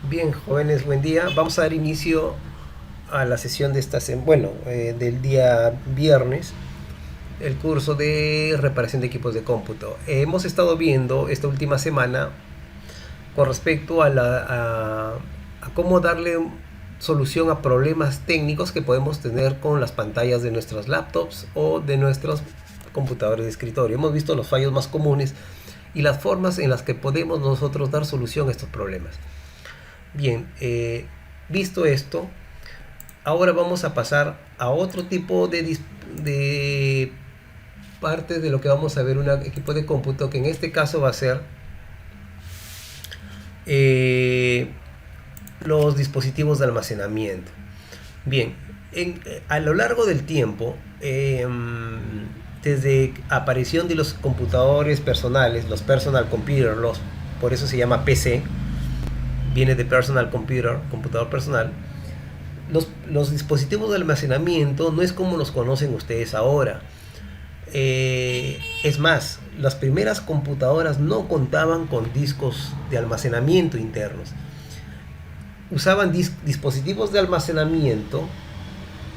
Bien, jóvenes, buen día. Vamos a dar inicio a la sesión de del día viernes, el curso de reparación de equipos de cómputo. Hemos estado viendo esta última semana con respecto a cómo darle solución a problemas técnicos que podemos tener con las pantallas de nuestras laptops o de nuestros computadores de escritorio. Hemos visto los fallos más comunes y las formas en las que podemos nosotros dar solución a estos problemas. Bien, visto esto, ahora vamos a pasar a otro tipo de parte de lo que vamos a ver, un equipo de cómputo, que en este caso va a ser eh, los dispositivos de almacenamiento. Bien, a lo largo del tiempo, desde aparición de los computadores personales, los personal computers, por eso se llama PC, viene de personal computer, computador personal. Los dispositivos de almacenamiento no es como los conocen ustedes ahora. Es más, las primeras computadoras no contaban con discos de almacenamiento internos. Usaban dispositivos de almacenamiento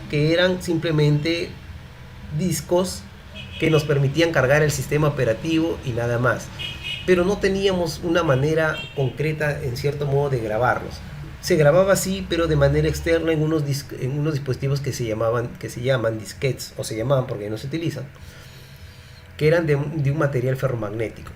que eran simplemente discos que nos permitían cargar el sistema operativo y nada más. Pero no teníamos una manera concreta, en cierto modo, de grabarlos. Se grababa así, pero de manera externa en unos dispositivos que se llaman disquetes, o se llamaban porque no se utilizan, que eran de un material ferromagnético.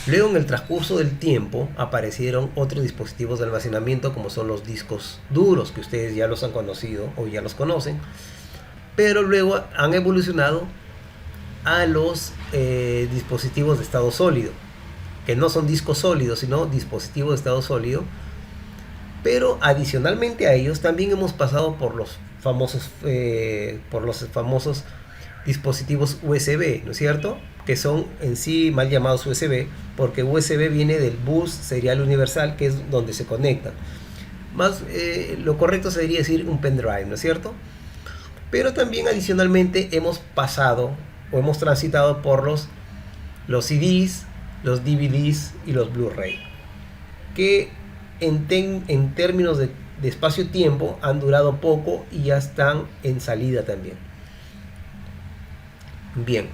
Luego, en el transcurso del tiempo, aparecieron otros dispositivos de almacenamiento como son los discos duros, que ustedes ya los han conocido o ya los conocen, pero luego han evolucionado a los dispositivos de estado sólido, que no son discos sólidos, sino dispositivos de estado sólido. Pero adicionalmente a ellos también hemos pasado por los famosos dispositivos USB, ¿no es cierto? Que son en sí mal llamados USB, porque USB viene del bus serial universal, que es donde se conectan. Más lo correcto sería decir un pendrive, ¿no es cierto? Pero también adicionalmente hemos pasado o hemos transitado por los CDs, los DVDs y los Blu-ray, que en términos de espacio-tiempo han durado poco y ya están en salida también. Bien,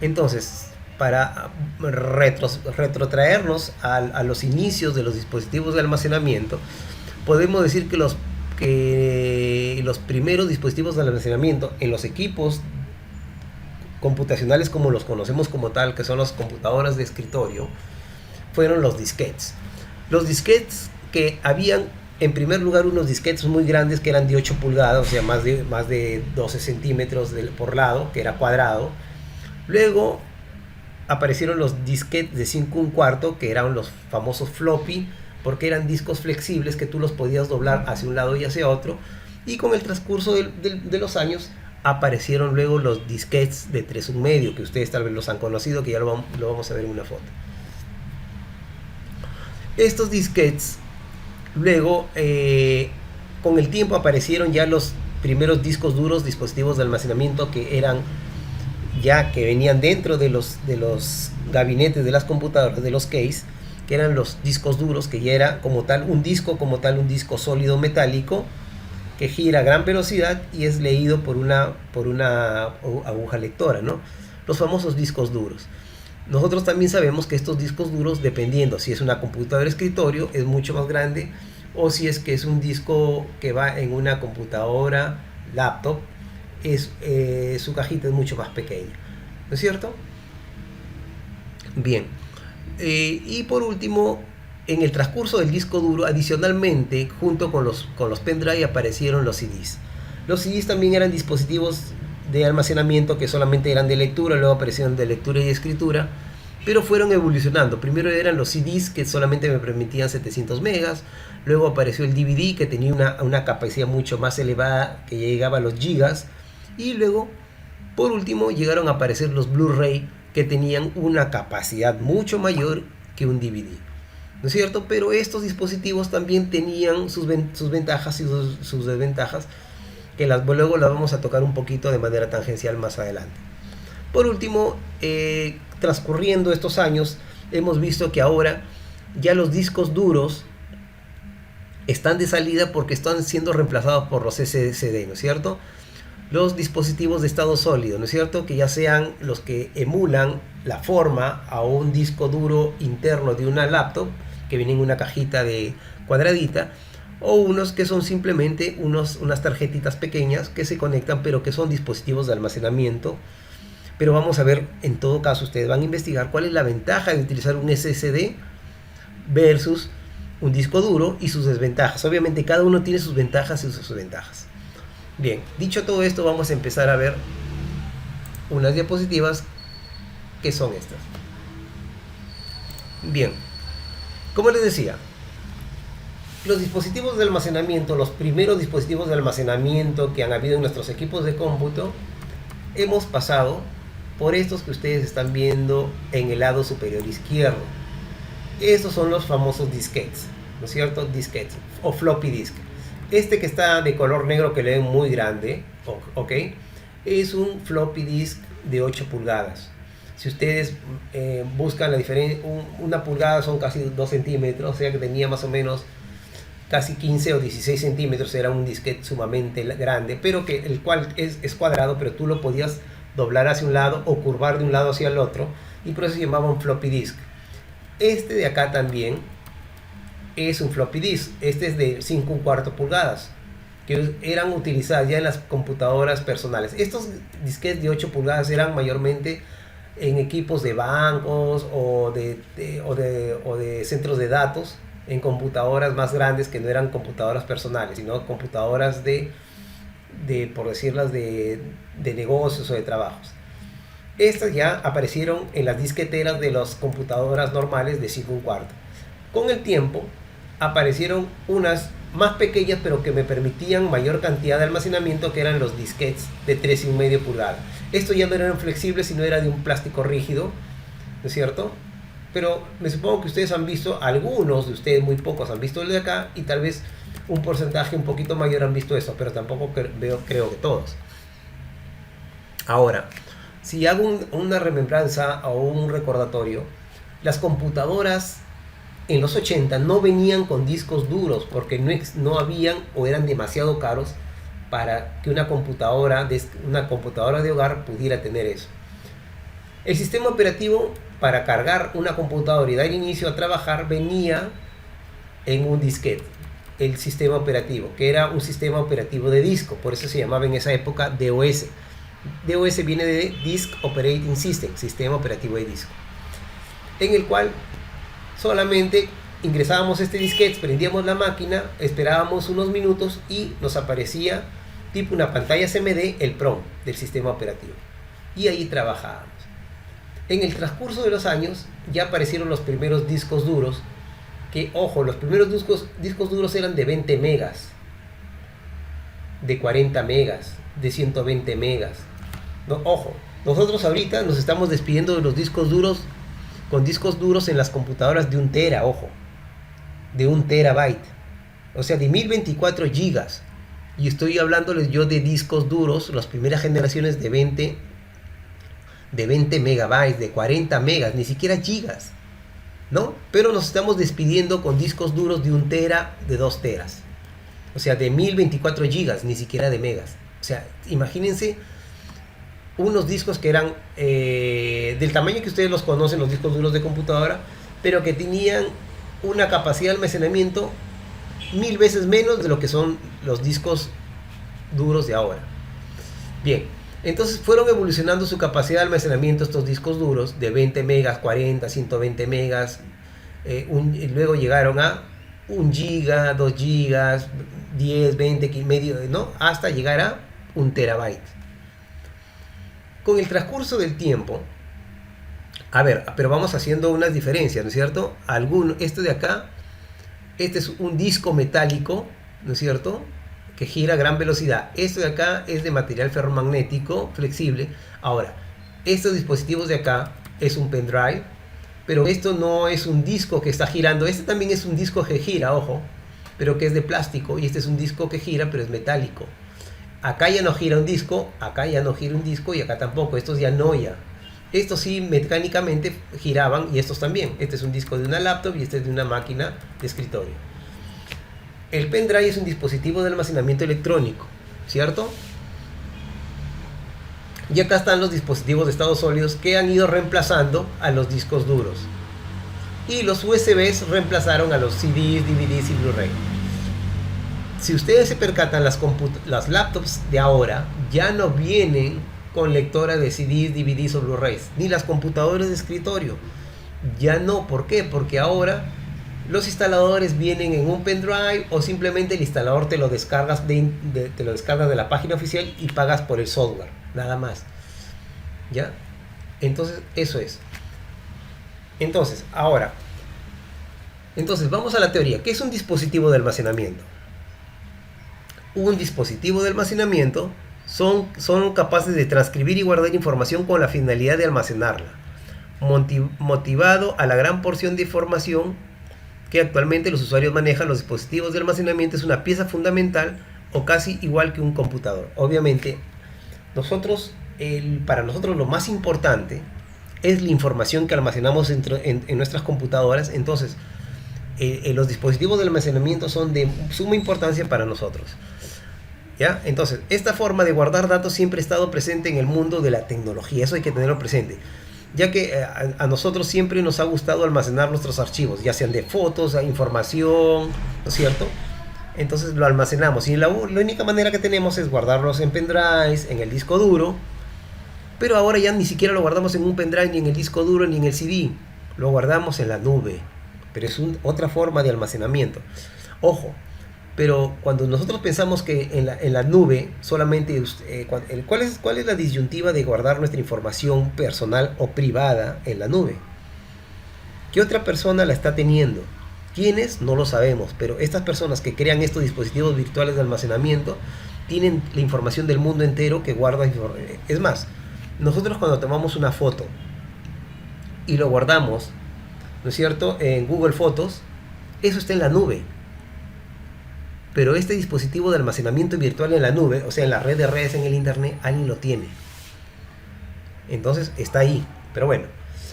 entonces, para retrotraernos a los inicios de los dispositivos de almacenamiento, podemos decir que los primeros dispositivos de almacenamiento en los equipos computacionales como los conocemos como tal, que son las computadoras de escritorio, fueron los disquetes. Los disquetes, que habían en primer lugar unos disquetes muy grandes que eran de 8 pulgadas, o sea, más de 12 centímetros por lado, que era cuadrado. Luego aparecieron los disquetes de 5 1/4, que eran los famosos floppy, porque eran discos flexibles que tú los podías doblar hacia un lado y hacia otro. Y con el transcurso de los años aparecieron luego los disquetes de 3 1/2, que ustedes tal vez los han conocido, que ya lo vamos a ver en una foto. Estos disquetes luego, con el tiempo, aparecieron ya los primeros discos duros, dispositivos de almacenamiento que venían dentro de los gabinetes de las computadoras, de los case, que eran los discos duros, que ya era como tal un disco sólido metálico que gira a gran velocidad y es leído por una aguja lectora, ¿no? Los famosos discos duros. Nosotros también sabemos que estos discos duros, dependiendo si es una computadora de escritorio, es mucho más grande, o si es que es un disco que va en una computadora laptop, su cajita es mucho más pequeña, ¿no es cierto? Bien, y por último, en el transcurso del disco duro, adicionalmente, junto con los pendrive, aparecieron los CDs. Los CDs también eran dispositivos de almacenamiento que solamente eran de lectura, luego aparecieron de lectura y escritura, pero fueron evolucionando. Primero eran los CDs, que solamente me permitían 700 megas, luego apareció el DVD, que tenía una capacidad mucho más elevada, que llegaba a los gigas, y luego, por último, llegaron a aparecer los Blu-ray, que tenían una capacidad mucho mayor que un DVD, ¿no es cierto? Pero estos dispositivos también tenían sus ventajas y sus desventajas, que luego las vamos a tocar un poquito de manera tangencial más adelante. Por último, transcurriendo estos años, hemos visto que ahora ya los discos duros están de salida porque están siendo reemplazados por los SSD, ¿no es cierto? Los dispositivos de estado sólido, ¿no es cierto? Que ya sean los que emulan la forma a un disco duro interno de una laptop, que viene en una cajita de cuadradita, o unos que son simplemente unas tarjetitas pequeñas que se conectan, pero que son dispositivos de almacenamiento. Pero vamos a ver, en todo caso, ustedes van a investigar cuál es la ventaja de utilizar un SSD versus un disco duro y sus desventajas. Obviamente cada uno tiene sus ventajas y sus desventajas. Bien, dicho todo esto, vamos a empezar a ver unas diapositivas que son estas. Bien, como les decía, los dispositivos de almacenamiento, los primeros dispositivos de almacenamiento que han habido en nuestros equipos de cómputo, hemos pasado por estos que ustedes están viendo en el lado superior izquierdo. Estos son los famosos disquetes, ¿no es cierto? Disquetes o floppy disk. Este que está de color negro que le ven muy grande, ¿ok? Es un floppy disk de 8 pulgadas. Si ustedes buscan la diferencia, una pulgada son casi 2 centímetros, o sea que tenía más o menos casi 15 o 16 centímetros, era un disquete sumamente grande, pero que el cual es cuadrado, pero tú lo podías doblar hacia un lado o curvar de un lado hacia el otro, y por eso se llamaba un floppy disk. Este de acá también es un floppy disk, este es de 5,25 pulgadas, que eran utilizadas ya en las computadoras personales. Estos disquetes de 8 pulgadas eran mayormente en equipos de bancos o de centros de datos, en computadoras más grandes que no eran computadoras personales, sino computadoras por decirlas, de negocios o de trabajos. Estas ya aparecieron en las disqueteras de las computadoras normales de 5,25. Con el tiempo aparecieron unas más pequeñas, pero que me permitían mayor cantidad de almacenamiento, que eran los disquetes de 3,5 pulgadas. Estos ya no eran flexibles, sino era de un plástico rígido, ¿no es cierto? Pero me supongo que ustedes han visto, algunos de ustedes, muy pocos, han visto el de acá, y tal vez un porcentaje un poquito mayor han visto eso, pero tampoco creo que todos. Ahora, si hago una remembranza o un recordatorio, las computadoras en los 80 no venían con discos duros porque no habían o eran demasiado caros para que una computadora de hogar pudiera tener eso. El sistema operativo para cargar una computadora y dar inicio a trabajar venía en un disquete, el sistema operativo, que era un sistema operativo de disco, por eso se llamaba en esa época DOS. DOS viene de Disk Operating System, sistema operativo de disco, en el cual solamente ingresábamos este disquete, prendíamos la máquina, esperábamos unos minutos y nos aparecía tipo una pantalla CMD, el PROM del sistema operativo, y ahí trabajábamos. En el transcurso de los años ya aparecieron los primeros discos duros, que ojo, los primeros discos duros eran de 20 megas, de 40 megas, de 120 megas. No, ojo, nosotros ahorita nos estamos despidiendo de los discos duros, con discos duros en las computadoras de 1 tera, ojo, de 1 terabyte, o sea, de 1024 gigas. Y estoy hablándoles yo de discos duros, las primeras generaciones de 20 megabytes, de 40 megas, ni siquiera gigas, ¿no? Pero nos estamos despidiendo con discos duros de 1 tera, de 2 teras, o sea, de 1024 gigas, ni siquiera de megas. O sea, imagínense unos discos que eran del tamaño que ustedes los conocen, los discos duros de computadora, pero que tenían una capacidad de almacenamiento 1000 veces menos de lo que son los discos duros de ahora. Bien, entonces fueron evolucionando su capacidad de almacenamiento estos discos duros de 20 megas, 40, 120 megas, y luego llegaron a 1 giga, 2 gigas, 10, 20, medio, ¿no? Hasta llegar a 1 terabyte. Con el transcurso del tiempo, a ver, pero vamos haciendo unas diferencias, ¿no es cierto? Esto de acá, este es un disco metálico, ¿no es cierto?, que gira a gran velocidad. Esto de acá es de material ferromagnético flexible. Ahora, estos dispositivos de acá es un pendrive, pero esto no es un disco que está girando. Este también es un disco que gira, ojo, pero que es de plástico, y este es un disco que gira, pero es metálico. Acá ya no gira un disco, acá ya no gira un disco, y acá tampoco. Estos ya no ya. Estos sí mecánicamente giraban, y estos también. Este es un disco de una laptop y este es de una máquina de escritorio. el pendrive es un dispositivo de almacenamiento electrónico, ¿cierto? Y acá están los dispositivos de estado sólidos que han ido reemplazando a los discos duros. Y los USBs reemplazaron a los CDs, DVDs y Blu-ray. Si ustedes se percatan, las laptops de ahora ya no vienen con lectora de CDs, DVDs o Blu-rays, ni las computadoras de escritorio. Ya no, ¿por qué? Porque ahora los instaladores vienen en un pendrive o simplemente el instalador te lo descargas te lo descargas de la página oficial y pagas por el software, nada más. ¿Ya? Entonces, eso es. Entonces, vamos a la teoría. ¿Qué es un dispositivo de almacenamiento? Un dispositivo de almacenamiento son capaces de transcribir y guardar información con la finalidad de almacenarla, motivado a la gran porción de información que actualmente los usuarios manejan. Los dispositivos de almacenamiento es una pieza fundamental o casi igual que un computador. Obviamente, para nosotros lo más importante es la información que almacenamos en nuestras computadoras. Entonces, los dispositivos de almacenamiento son de suma importancia para nosotros. ¿Ya? Entonces, esta forma de guardar datos siempre ha estado presente en el mundo de la tecnología. Eso hay que tenerlo presente, ya que a nosotros siempre nos ha gustado almacenar nuestros archivos, ya sean de fotos, información, ¿no es cierto? Entonces lo almacenamos y la única manera que tenemos es guardarlos en pendrives, en el disco duro. Pero ahora ya ni siquiera lo guardamos en un pendrive, ni en el disco duro, ni en el CD. Lo guardamos en la nube. Pero es otra forma de almacenamiento. Ojo, pero cuando nosotros pensamos que en la nube solamente... ¿cuál es la disyuntiva de guardar nuestra información personal o privada en la nube? ¿Qué otra persona la está teniendo? ¿Quiénes? No lo sabemos. Pero estas personas que crean estos dispositivos virtuales de almacenamiento tienen la información del mundo entero que guardan. Es más, nosotros cuando tomamos una foto y lo guardamos, ¿no es cierto?, en Google Fotos, eso está en la nube. Pero este dispositivo de almacenamiento virtual en la nube, o sea, en la red de redes en el internet, alguien lo tiene. Entonces está ahí. Pero bueno,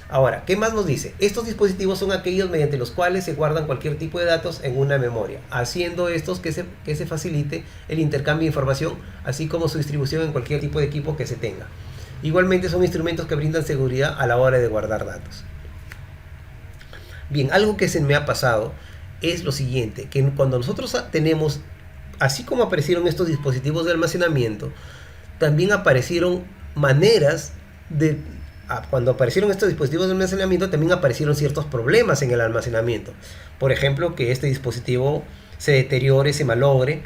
ahora, ¿qué más nos dice? Estos dispositivos son aquellos mediante los cuales se guardan cualquier tipo de datos en una memoria, haciendo estos que se facilite el intercambio de información, así como su distribución en cualquier tipo de equipo que se tenga. Igualmente son instrumentos que brindan seguridad a la hora de guardar datos. Bien, algo que se me ha pasado es lo siguiente, que cuando nosotros tenemos, así como aparecieron estos dispositivos de almacenamiento, también aparecieron maneras cuando aparecieron estos dispositivos de almacenamiento, también aparecieron ciertos problemas en el almacenamiento. Por ejemplo, que este dispositivo se deteriore, se malogre,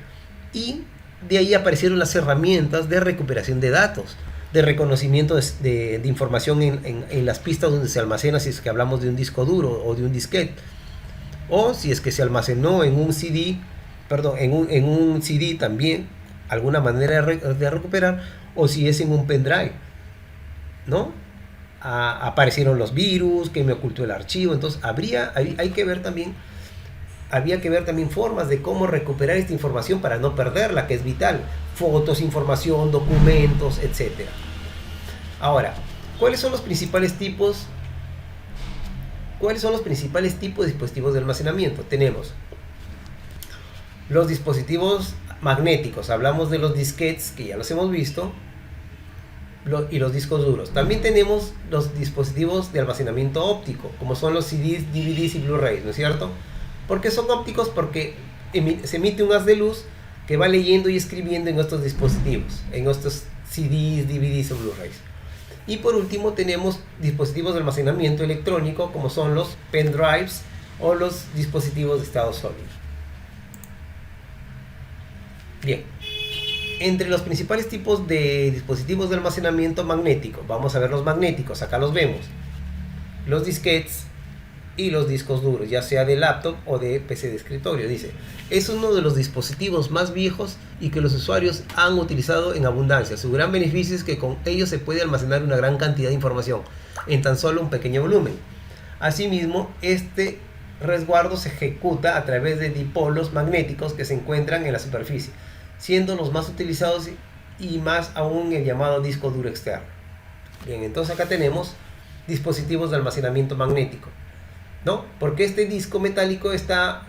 y de ahí aparecieron las herramientas de recuperación de datos, de reconocimiento de información en las pistas donde se almacena, si es que hablamos de un disco duro o de un disquete, o si es que se almacenó en un CD, en un CD también, alguna manera de recuperar, o si es en un pendrive, ¿no? Aparecieron los virus, que me ocultó el archivo. Entonces había que ver también formas de cómo recuperar esta información para no perderla, que es vital. Fotos, información, documentos, etc. Ahora, ¿cuáles son los principales tipos de dispositivos de almacenamiento? Tenemos los dispositivos magnéticos, hablamos de los disquetes, que ya los hemos visto, y los discos duros. También tenemos los dispositivos de almacenamiento óptico, como son los CDs, DVDs y Blu-rays, ¿no es cierto? ¿Por qué son ópticos? Porque se emite un haz de luz que va leyendo y escribiendo en estos dispositivos, en estos CDs, DVDs o Blu-rays. Y por último tenemos dispositivos de almacenamiento electrónico, como son los pendrives o los dispositivos de estado sólido. Bien, entre los principales tipos de dispositivos de almacenamiento magnético, vamos a ver los magnéticos, acá los vemos, los disquetes y los discos duros, ya sea de laptop o de PC de escritorio. Dice, es uno de los dispositivos más viejos y que los usuarios han utilizado en abundancia. Su gran beneficio es que con ellos se puede almacenar una gran cantidad de información en tan solo un pequeño volumen. Asimismo, este resguardo se ejecuta a través de dipolos magnéticos que se encuentran en la superficie, siendo los más utilizados y más aún el llamado disco duro externo. Bien, entonces acá tenemos dispositivos de almacenamiento magnético. ¿no? Porque este disco metálico está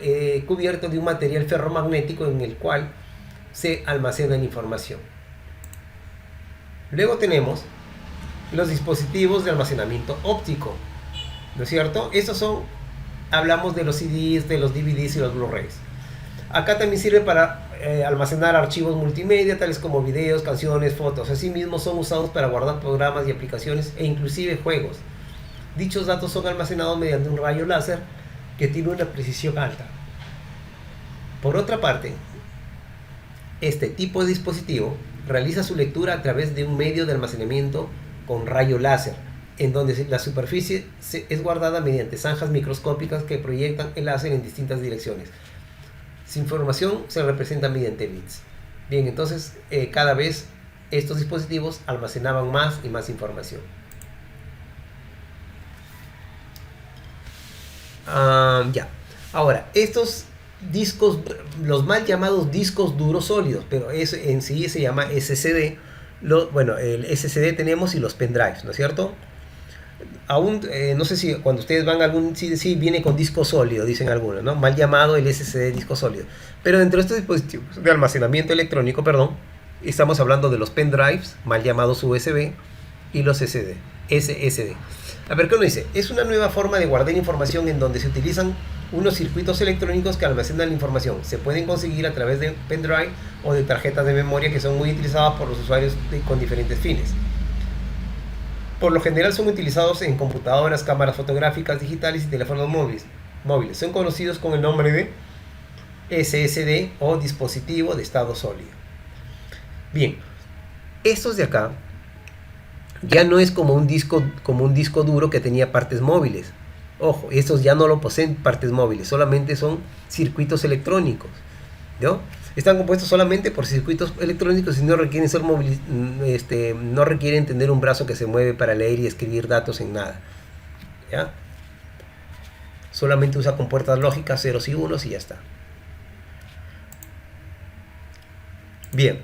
cubierto de un material ferromagnético en el cual se almacena la información. Luego tenemos los dispositivos de almacenamiento óptico, ¿no es cierto? Estos son, hablamos de los CDs, de los DVDs y los Blu-rays. Acá también sirve para almacenar archivos multimedia, tales como videos, canciones, fotos. Asimismo, son usados para guardar programas y aplicaciones e inclusive juegos. Dichos datos son almacenados mediante un rayo láser que tiene una precisión alta. Por otra parte, este tipo de dispositivo realiza su lectura a través de un medio de almacenamiento con rayo láser, en donde la superficie es guardada mediante zanjas microscópicas que proyectan el láser en distintas direcciones. Su información se representa mediante bits. Bien, entonces cada vez estos dispositivos almacenaban más y más información. Ya. Ahora, estos discos, los mal llamados discos duros sólidos, pero eso en sí se llama SSD. Bueno, el SSD tenemos y los pendrives, ¿no es cierto? Aún, no sé si cuando ustedes van a algún sí viene con disco sólido, dicen algunos, ¿no? Mal llamado el SSD disco sólido. Pero dentro de estos dispositivos de almacenamiento electrónico, perdón, estamos hablando de los pendrives, mal llamados USB, y los SSD. A ver, ¿qué nos dice? Es una nueva forma de guardar información en donde se utilizan unos circuitos electrónicos que almacenan la información. Se pueden conseguir a través de pendrive o de tarjetas de memoria que son muy utilizadas por los usuarios con diferentes fines. Por lo general son utilizados en computadoras, cámaras fotográficas digitales y teléfonos móviles. Son conocidos con el nombre de SSD o dispositivo de estado sólido. Bien, estos de acá ya no es como un disco duro que tenía partes móviles. Ojo, estos ya no lo poseen partes móviles, solamente son circuitos electrónicos, ¿no? Están compuestos solamente por circuitos electrónicos y no requieren ser no requieren tener un brazo que se mueve para leer y escribir datos en nada, ¿ya? Solamente usa compuertas lógicas ceros y unos y ya está. Bien.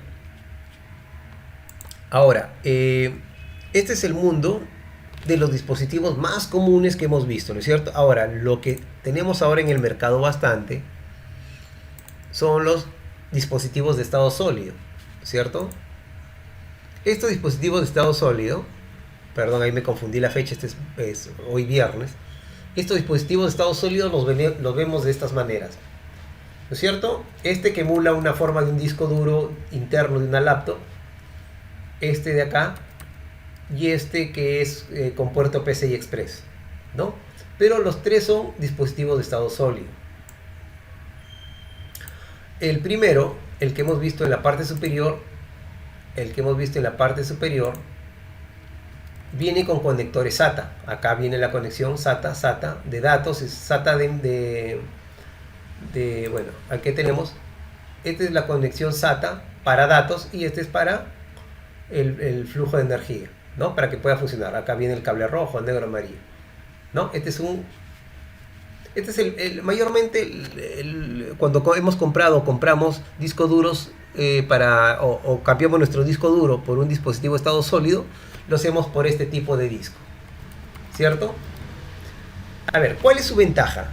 Ahora, este es el mundo de los dispositivos más comunes que hemos visto, ¿no es cierto? Ahora, lo que tenemos ahora en el mercado bastante son los dispositivos de estado sólido, ¿cierto? Estos dispositivos de estado sólido, perdón, ahí me confundí la fecha, es hoy viernes. Estos dispositivos de estado sólido los vemos de estas maneras, ¿no es cierto? Este que emula una forma de un disco duro interno de una laptop, este de acá, y este que es con puerto PCI Express, ¿no? Pero los tres son dispositivos de estado sólido. El primero, el que hemos visto en la parte superior, viene con conectores SATA. Acá viene la conexión SATA de datos, es SATA bueno, aquí tenemos, esta es la conexión SATA para datos y este es para el flujo de energía, ¿no? Para que pueda funcionar. Acá viene el cable rojo, negro, amarillo, ¿no? Este es mayormente cuando compramos discos duros o cambiamos nuestro disco duro por un dispositivo de estado sólido, lo hacemos por este tipo de disco, ¿cierto? A ver, ¿cuál es su ventaja?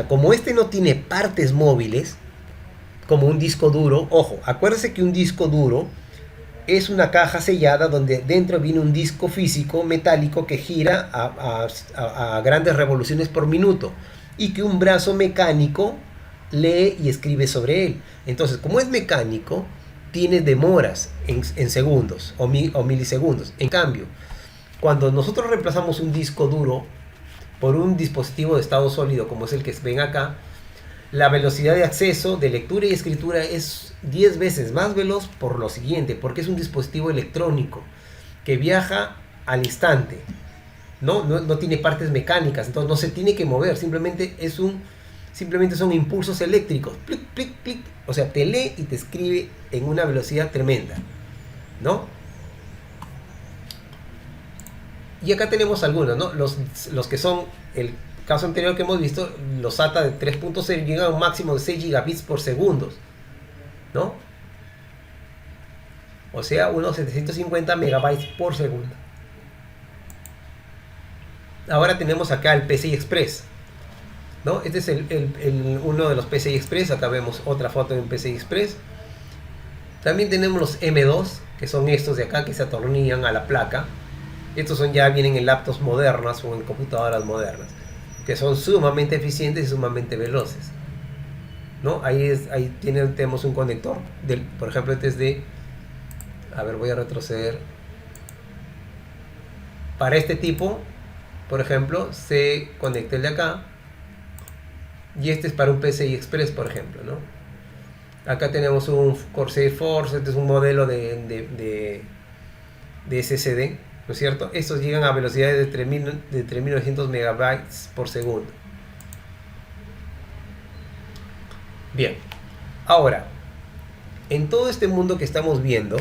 Como este no tiene partes móviles, como un disco duro, ojo, acuérdense que un disco duro es una caja sellada donde dentro viene un disco físico metálico que gira a grandes revoluciones por minuto y que un brazo mecánico lee y escribe sobre él. Entonces, como es mecánico, tiene demoras en segundos o milisegundos. En cambio, cuando nosotros reemplazamos un disco duro por un dispositivo de estado sólido, como es el que ven acá, la velocidad de acceso, de lectura y escritura es 10 veces más veloz por lo siguiente, porque es un dispositivo electrónico que viaja al instante, no tiene partes mecánicas, entonces no se tiene que mover, simplemente son impulsos eléctricos, clic, clic, clic, o sea, te lee y te escribe en una velocidad tremenda, ¿no? Y acá tenemos algunos, ¿no? Los que son el caso anterior que hemos visto, los SATA de 3.0 llegan a un máximo de 6 gigabits por segundo, ¿no? O sea, unos 750 megabytes por segundo. Ahora tenemos acá el PCI Express, ¿no? Este es uno de los PCI Express. Acá vemos otra foto de un PCI Express. También tenemos los M2, que son estos de acá que se atornillan a la placa. Estos ya vienen en laptops modernas o en computadoras modernas, que son sumamente eficientes y sumamente veloces, ¿no? Ahí tenemos un conector, por ejemplo, este es de... A ver, voy a retroceder. Para este tipo, por ejemplo, se conecta el de acá. Y este es para un PCI Express, por ejemplo, ¿no? Acá tenemos un Corsair Force. Este es un modelo de SSD, ¿no es cierto? Estos llegan a velocidades de 3900 megabytes por segundo. Bien, ahora, en todo este mundo que estamos viendo,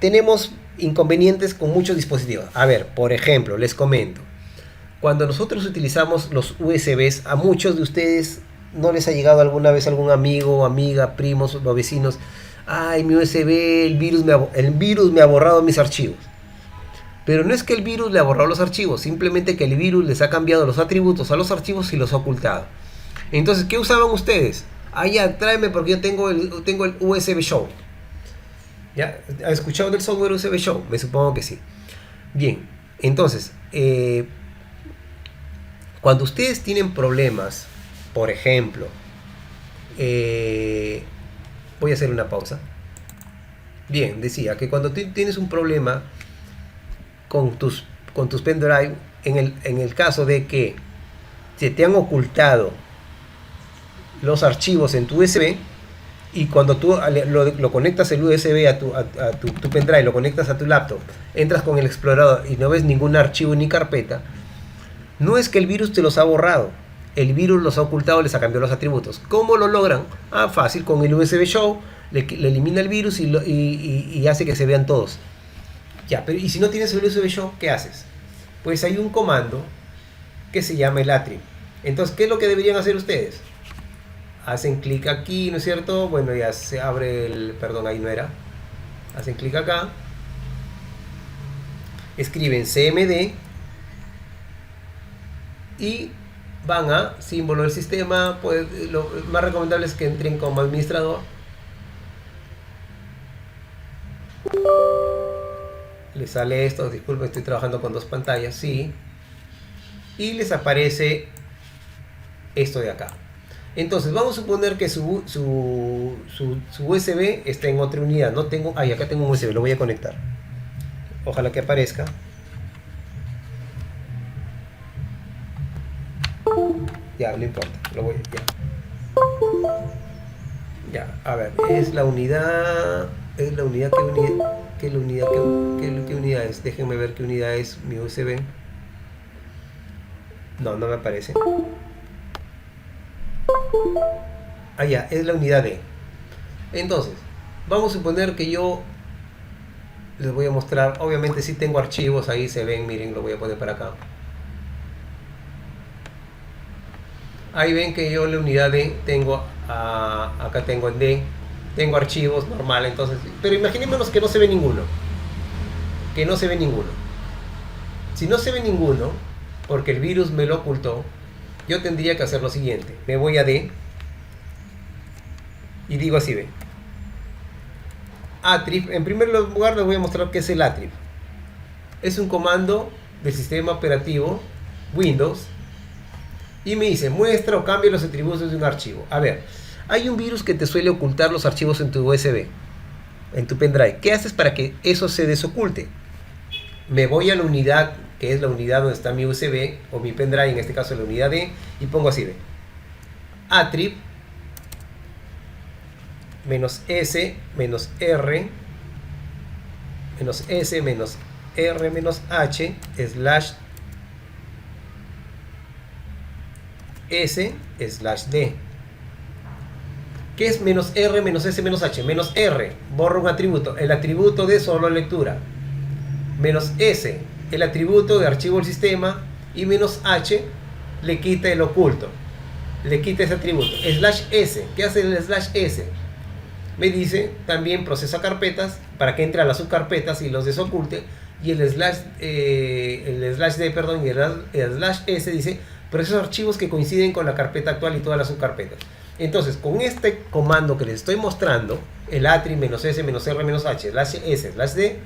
tenemos inconvenientes con muchos dispositivos. A ver, por ejemplo, les comento. Cuando nosotros utilizamos los USBs, a muchos de ustedes no les ha llegado alguna vez algún amigo, amiga, primos o vecinos: ay, mi USB, el virus me ha borrado mis archivos. Pero no es que el virus le ha borrado los archivos, simplemente que el virus les ha cambiado los atributos a los archivos y los ha ocultado. Entonces, ¿qué usaban ustedes? Ah, ya, tráeme porque yo tengo el USB Show. ¿Ya? ¿Has escuchado del software USB Show? Me supongo que sí. Bien, entonces, cuando ustedes tienen problemas, por ejemplo, voy a hacer una pausa. Bien, decía que cuando tienes un problema con tus pendrive, en el caso de que se te han ocultado los archivos en tu USB, y cuando tú lo conectas el USB a tu pendrive, lo conectas a tu laptop, entras con el explorador y no ves ningún archivo ni carpeta, no es que el virus te los ha borrado, el virus los ha ocultado, les ha cambiado los atributos. ¿Cómo lo logran? Ah, fácil, con el USB Show le elimina el virus y hace que se vean todos. Ya, pero ¿y si no tienes el USB Show, qué haces? Pues hay un comando que se llama el attrib. Entonces, ¿qué es lo que deberían hacer ustedes? Hacen clic aquí, ¿no es cierto? Bueno, ya se abre perdón, ahí no era. Hacen clic acá. Escriben cmd. Y van a símbolo del sistema. Pues lo más recomendable es que entren como administrador. Les sale esto. Disculpen, estoy trabajando con dos pantallas. Sí. Y les aparece esto de acá. Entonces vamos a suponer que su USB está en otra unidad. No tengo... Ay, acá tengo un USB, lo voy a conectar. Ojalá que aparezca. Ya, no importa. Lo voy ya. Ya, a ver. Es la unidad... ¿Qué unidad es? Déjenme ver qué unidad es mi USB. No me aparece. Ah, ya, es la unidad D. Entonces, vamos a suponer que yo les voy a mostrar. Obviamente si tengo archivos, ahí se ven, miren, lo voy a poner para acá. Ahí ven que yo la unidad D tengo, acá tengo en D, tengo archivos normal, entonces, pero imaginémonos que no se ve ninguno. Que no se ve ninguno. Si no se ve ninguno, porque el virus me lo ocultó, yo tendría que hacer lo siguiente. Me voy a D y digo así, ve. Attrib. En primer lugar les voy a mostrar qué es el attrib. Es un comando del sistema operativo Windows y me dice: muestra o cambia los atributos de un archivo. A ver, hay un virus que te suele ocultar los archivos en tu USB, en tu pendrive. ¿Qué haces para que eso se desoculte? Me voy a la unidad, que es la unidad donde está mi USB o mi pendrive, en este caso la unidad D, y pongo así, ve. Attrib -s -r -s -r -h /s/d. ¿Qué es -r -s -h? -r borra un atributo, el atributo de solo lectura. -s, el atributo de archivo del sistema. Y -h le quita el oculto, le quita ese atributo. /s, ¿qué hace el /s? Me dice también procesa carpetas para que entre a las subcarpetas y los desoculte. y el slash D, perdón, y el slash S dice procesos archivos que coinciden con la carpeta actual y todas las subcarpetas. Entonces, con este comando que les estoy mostrando, el atri -s-r-h slash s slash d,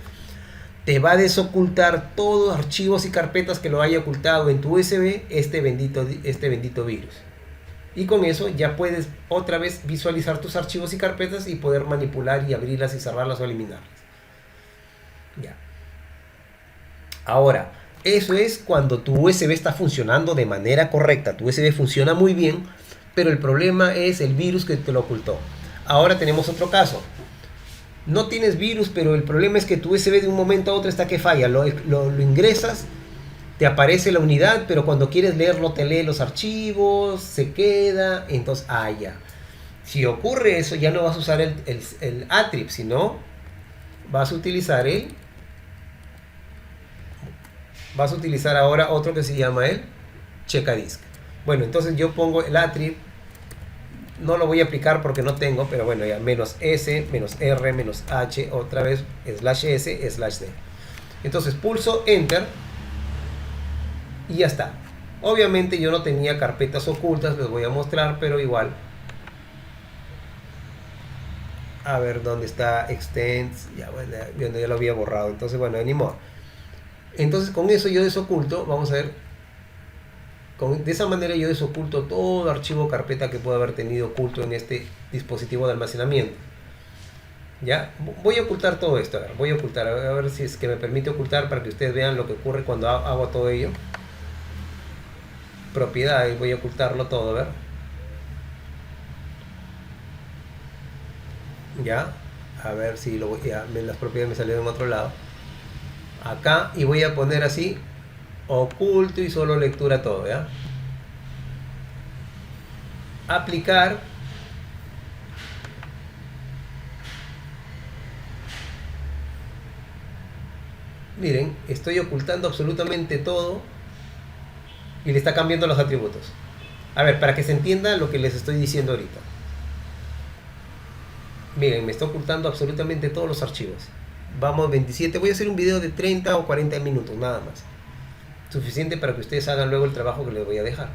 te va a desocultar todos los archivos y carpetas que lo haya ocultado en tu USB este bendito virus. Y con eso ya puedes otra vez visualizar tus archivos y carpetas y poder manipular y abrirlas y cerrarlas o eliminarlas. Ya. Ahora, eso es cuando tu USB está funcionando de manera correcta. Tu USB funciona muy bien, pero el problema es el virus que te lo ocultó. Ahora tenemos otro caso. No tienes virus, pero el problema es que tu USB de un momento a otro está que falla. Lo ingresas, te aparece la unidad, pero cuando quieres leerlo te lee los archivos, se queda, entonces, ya. Si ocurre eso, ya no vas a usar el attrib, sino vas a utilizar ahora otro que se llama el checadisk. Bueno, entonces yo pongo el attrib, no lo voy a aplicar porque no tengo, pero bueno, ya -s, -r, -h, otra vez /s, /d. Entonces pulso enter y ya está. Obviamente yo no tenía carpetas ocultas, les voy a mostrar, pero igual. A ver dónde está extends, ya bueno, ya lo había borrado, entonces bueno, ni modo. Entonces con eso yo desoculto, vamos a ver, de esa manera yo desoculto todo archivo o carpeta que pueda haber tenido oculto en este dispositivo de almacenamiento. Ya, voy a ocultar todo esto, voy a ocultar, a ver si es que me permite ocultar para que ustedes vean lo que ocurre cuando hago todo ello. Propiedades, voy a ocultarlo todo, a ver. Ya, a ver si lo voy a, las propiedades me salieron en otro lado. Acá, y voy a poner así, oculto y solo lectura todo, ¿ya? Aplicar. Miren, estoy ocultando absolutamente todo y le está cambiando los atributos. A ver, para que se entienda lo que les estoy diciendo ahorita. Miren, me está ocultando absolutamente todos los archivos. Vamos, 27. Voy a hacer un video de 30 o 40 minutos, nada más. Suficiente para que ustedes hagan luego el trabajo que les voy a dejar.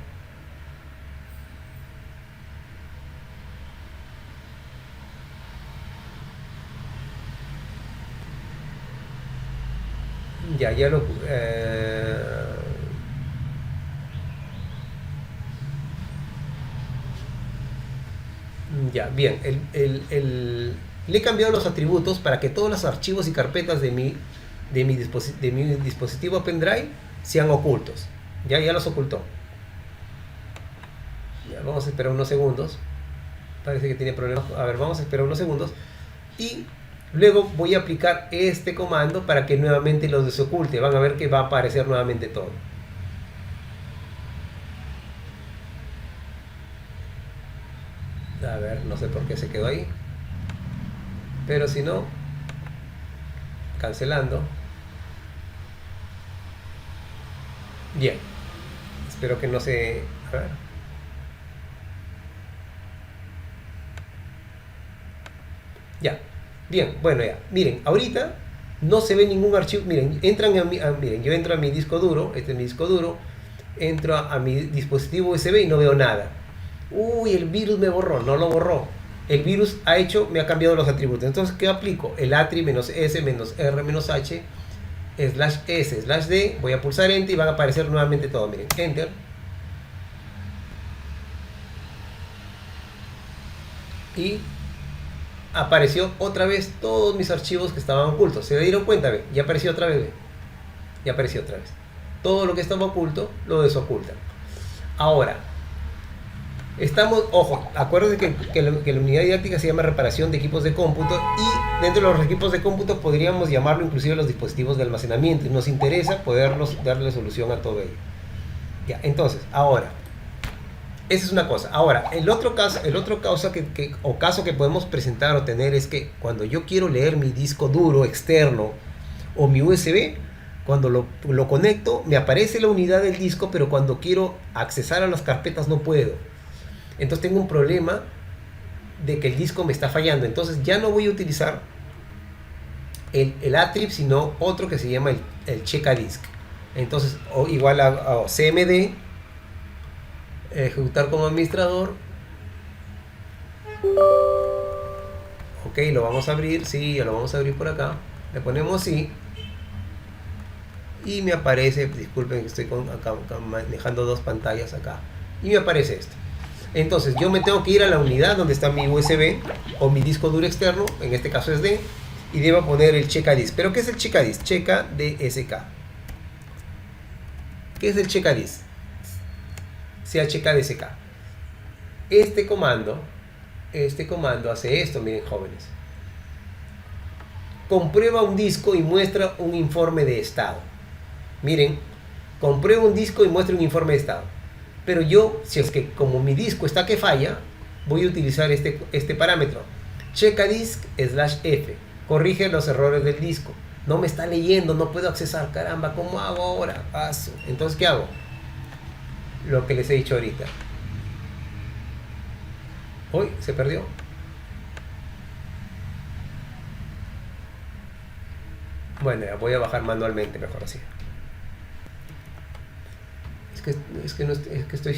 Ya lo... Ya, bien. Le he cambiado los atributos para que todos los archivos y carpetas de mi dispositivo pendrive sean ocultos. Ya los ocultó. Ya, vamos a esperar unos segundos. Parece que tiene problemas. A ver, vamos a esperar unos segundos. Y luego voy a aplicar este comando para que nuevamente los desoculte. Van a ver que va a aparecer nuevamente todo. A ver, no sé por qué se quedó ahí. Pero si no, cancelando. Bien. Espero que no se... A ver. Ya. Bien, bueno ya. Miren, ahorita no se ve ningún archivo. Miren, miren, yo entro a mi disco duro. Este es mi disco duro. Entro a mi dispositivo USB y no veo nada. Uy, el virus me borró. No lo borró. El virus me ha cambiado los atributos. Entonces, ¿qué aplico? El atri -s, -r, -h, /s, /d. Voy a pulsar enter y van a aparecer nuevamente todo. Miren, enter. Y apareció otra vez todos mis archivos que estaban ocultos. ¿Se dieron cuenta? ¿Ve? Ya apareció otra vez. ¿Ve? Ya apareció otra vez. Todo lo que estaba oculto lo desocultan. Ahora, ojo, acuérdense que la unidad didáctica se llama reparación de equipos de cómputo, y dentro de los equipos de cómputo podríamos llamarlo inclusive los dispositivos de almacenamiento, y nos interesa poderlos darle solución a todo ello. Ya, entonces, ahora, esa es una cosa. Ahora, el otro caso que podemos presentar o tener es que cuando yo quiero leer mi disco duro externo o mi USB, cuando lo conecto, me aparece la unidad del disco, pero cuando quiero accesar a las carpetas no puedo. Entonces tengo un problema de que el disco me está fallando. Entonces ya no voy a utilizar el Attrib, sino otro que se llama el Checadisk. Entonces, igual a CMD, ejecutar como administrador. Ok, lo vamos a abrir, sí, lo vamos a abrir por acá. Le ponemos sí. Y me aparece, disculpen que estoy acá manejando dos pantallas acá. Y me aparece esto. Entonces yo me tengo que ir a la unidad donde está mi USB o mi disco duro externo, en este caso es D, y debo poner el Checadisk. ¿Pero qué es el Checadisk? Checa DSK. ¿Qué es el Checadisk? CHKDSK. Este comando hace esto, miren jóvenes. Comprueba un disco y muestra un informe de estado. Miren, comprueba un disco y muestra un informe de estado. Pero yo, si es que como mi disco está que falla, voy a utilizar este parámetro. Checadisk/F. Corrige los errores del disco. No me está leyendo, no puedo accesar. Caramba, ¿cómo hago ahora? Paso. Entonces, ¿qué hago? Lo que les he dicho ahorita. Uy, se perdió. Bueno, ya voy a bajar manualmente, mejor así. Es que estoy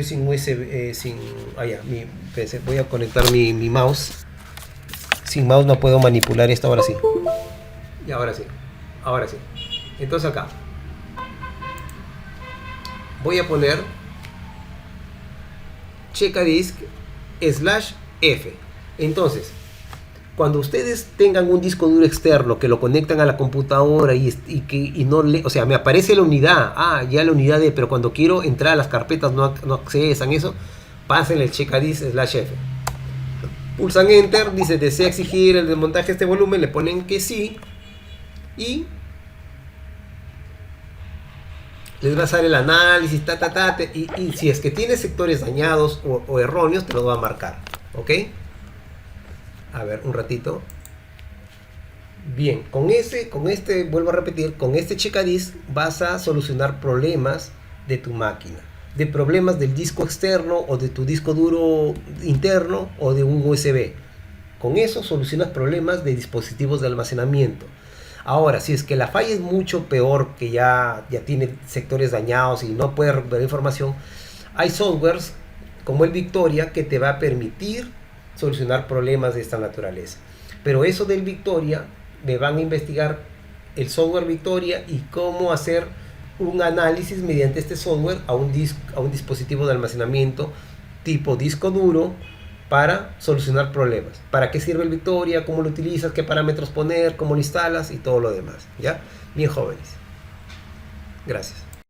sin USB, voy a conectar mi mouse. Sin mouse no puedo manipular esto, ahora sí. Y ahora sí. Entonces acá voy a poner Checadisk/F. Entonces, cuando ustedes tengan un disco duro externo que lo conectan a la computadora y no le, o sea, me aparece la unidad, ya la unidad pero cuando quiero entrar a las carpetas no accesan eso, pasen el Checadisk/F. Pulsan Enter, dice desea exigir el desmontaje de este volumen, le ponen que sí y les va a salir el análisis, y si es que tiene sectores dañados o erróneos, te lo va a marcar, ¿ok? A ver, un ratito. Bien, vuelvo a repetir, con este Checadisk vas a solucionar problemas de tu máquina, de problemas del disco externo o de tu disco duro interno o de un USB. Con eso solucionas problemas de dispositivos de almacenamiento. Ahora, si es que la falla es mucho peor, que ya tiene sectores dañados y no puede recuperar información, hay softwares como el Victoria que te va a permitir solucionar problemas de esta naturaleza. Pero eso del Victoria, me van a investigar el software Victoria y cómo hacer un análisis mediante este software a un dispositivo de almacenamiento tipo disco duro para solucionar problemas. ¿Para qué sirve el Victoria? ¿Cómo lo utilizas? ¿Qué parámetros poner? ¿Cómo lo instalas? Y todo lo demás. ¿Ya? Bien, jóvenes. Gracias.